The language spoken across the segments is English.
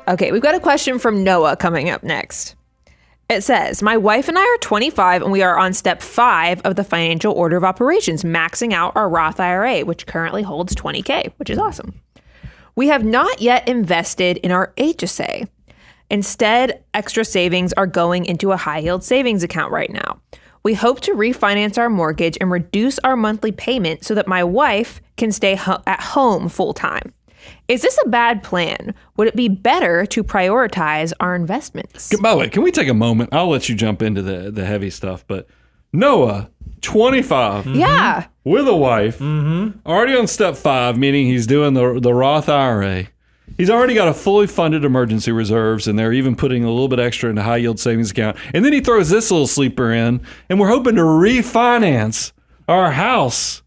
Okay, we've got a question from Noah coming up next. It says, my wife and I are 25 and we are on step 5 of the financial order of operations, maxing out our Roth IRA, which currently holds $20K, which is awesome. We have not yet invested in our HSA. Instead, extra savings are going into a high-yield savings account right now. We hope to refinance our mortgage and reduce our monthly payment so that my wife can stay at home full-time. Is this a bad plan? Would it be better to prioritize our investments? By the way, can we take a moment? I'll let you jump into the heavy stuff, but Noah, 25. Yeah. With a wife, already on step 5, meaning he's doing the Roth IRA. He's already got a fully funded emergency reserves, and they're even putting a little bit extra into high yield savings account. And then he throws this little sleeper in, and we're hoping to refinance our house.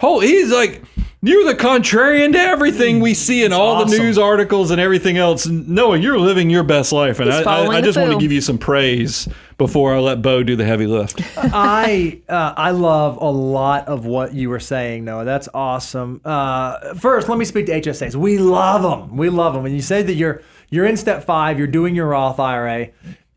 He's like, you're the contrarian to everything we see in all the news articles and everything else. Noah, you're living your best life. And I just want to give you some praise before I let Bo do the heavy lift. I love a lot of what you were saying, Noah. That's awesome. First, let me speak to HSAs. We love them. We love them. And you say that you're in step 5, you're doing your Roth IRA.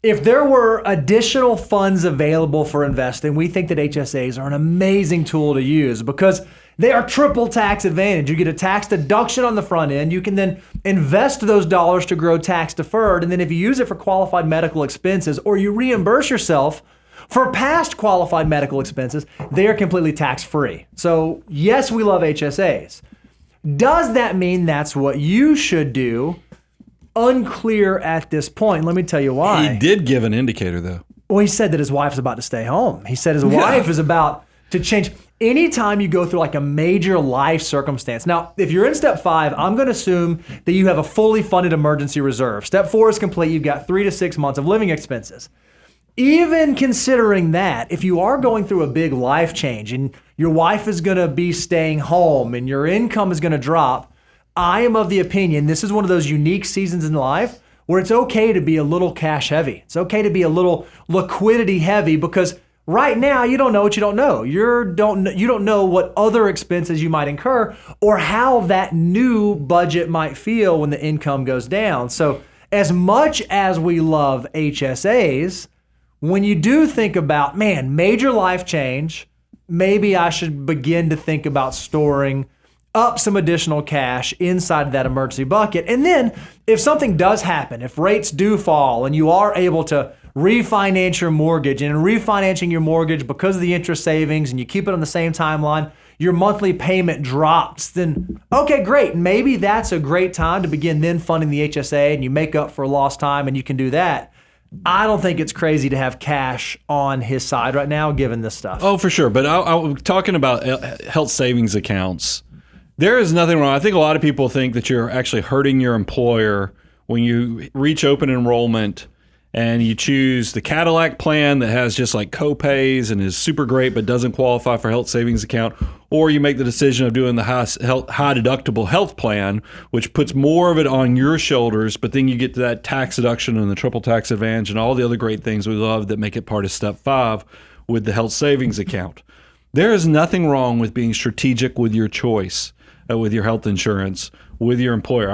If there were additional funds available for investing, we think that HSAs are an amazing tool to use because they are triple tax advantage. You get a tax deduction on the front end. You can then invest those dollars to grow tax deferred. And then if you use it for qualified medical expenses or you reimburse yourself for past qualified medical expenses, they are completely tax free. So yes, we love HSAs. Does that mean that's what you should do? Unclear at this point. Let me tell you why. He did give an indicator, though. Well, he said that his wife's about to stay home. He said his wife is about to change. Anytime you go through like a major life circumstance. Now, if you're in step 5, I'm going to assume that you have a fully funded emergency reserve. Step 4 is complete. You've got 3 to 6 months of living expenses. Even considering that, if you are going through a big life change and your wife is going to be staying home and your income is going to drop, I am of the opinion this is one of those unique seasons in life where it's okay to be a little cash heavy. It's okay to be a little liquidity heavy because right now you don't know what you don't know. You don't know what other expenses you might incur or how that new budget might feel when the income goes down. So as much as we love HSAs, when you do think about, major life change, maybe I should begin to think about storing up some additional cash inside that emergency bucket. And then if something does happen, if rates do fall and you are able to refinance your mortgage, and in refinancing your mortgage because of the interest savings and you keep it on the same timeline, your monthly payment drops, then okay, great. Maybe that's a great time to begin then funding the HSA and you make up for lost time and you can do that. I don't think it's crazy to have cash on his side right now given this stuff. Oh, for sure. But I'm talking about health savings accounts. There is nothing wrong. I think a lot of people think that you're actually hurting your employer when you reach open enrollment and you choose the Cadillac plan that has just like co-pays and is super great but doesn't qualify for health savings account, or you make the decision of doing the high deductible health plan, which puts more of it on your shoulders, but then you get to that tax deduction and the triple tax advantage and all the other great things we love that make it part of step 5 with the health savings account. There is nothing wrong with being strategic with your choice. With your health insurance, with your employer.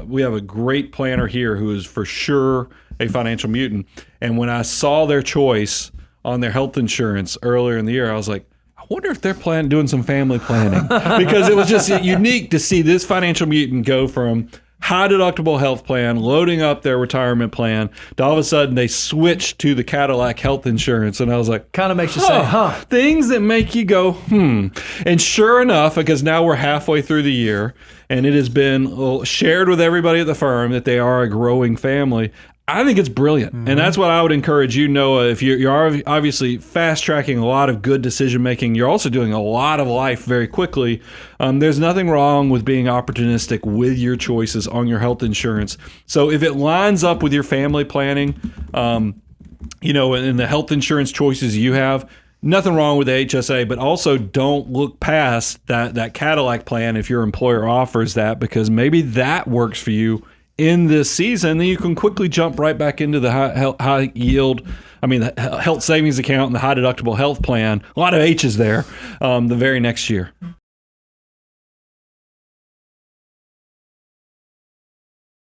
We have a great planner here who is for sure a financial mutant. And when I saw their choice on their health insurance earlier in the year, I was like, I wonder if they're doing some family planning because it was just unique to see this financial mutant go from high deductible health plan, loading up their retirement plan, to all of a sudden they switched to the Cadillac health insurance. And I was like, kind of makes you say, things that make you go, And sure enough, because now we're halfway through the year and it has been shared with everybody at the firm that they are a growing family, I think it's brilliant. Mm-hmm. And that's what I would encourage you, Noah. If you're obviously fast tracking a lot of good decision making, you're also doing a lot of life very quickly. There's nothing wrong with being opportunistic with your choices on your health insurance. So if it lines up with your family planning, and the health insurance choices you have, nothing wrong with the HSA, but also don't look past that Cadillac plan if your employer offers that, because maybe that works for you in this season. Then you can quickly jump right back into the high yield, the health savings account and the high deductible health plan. A lot of H's there the very next year.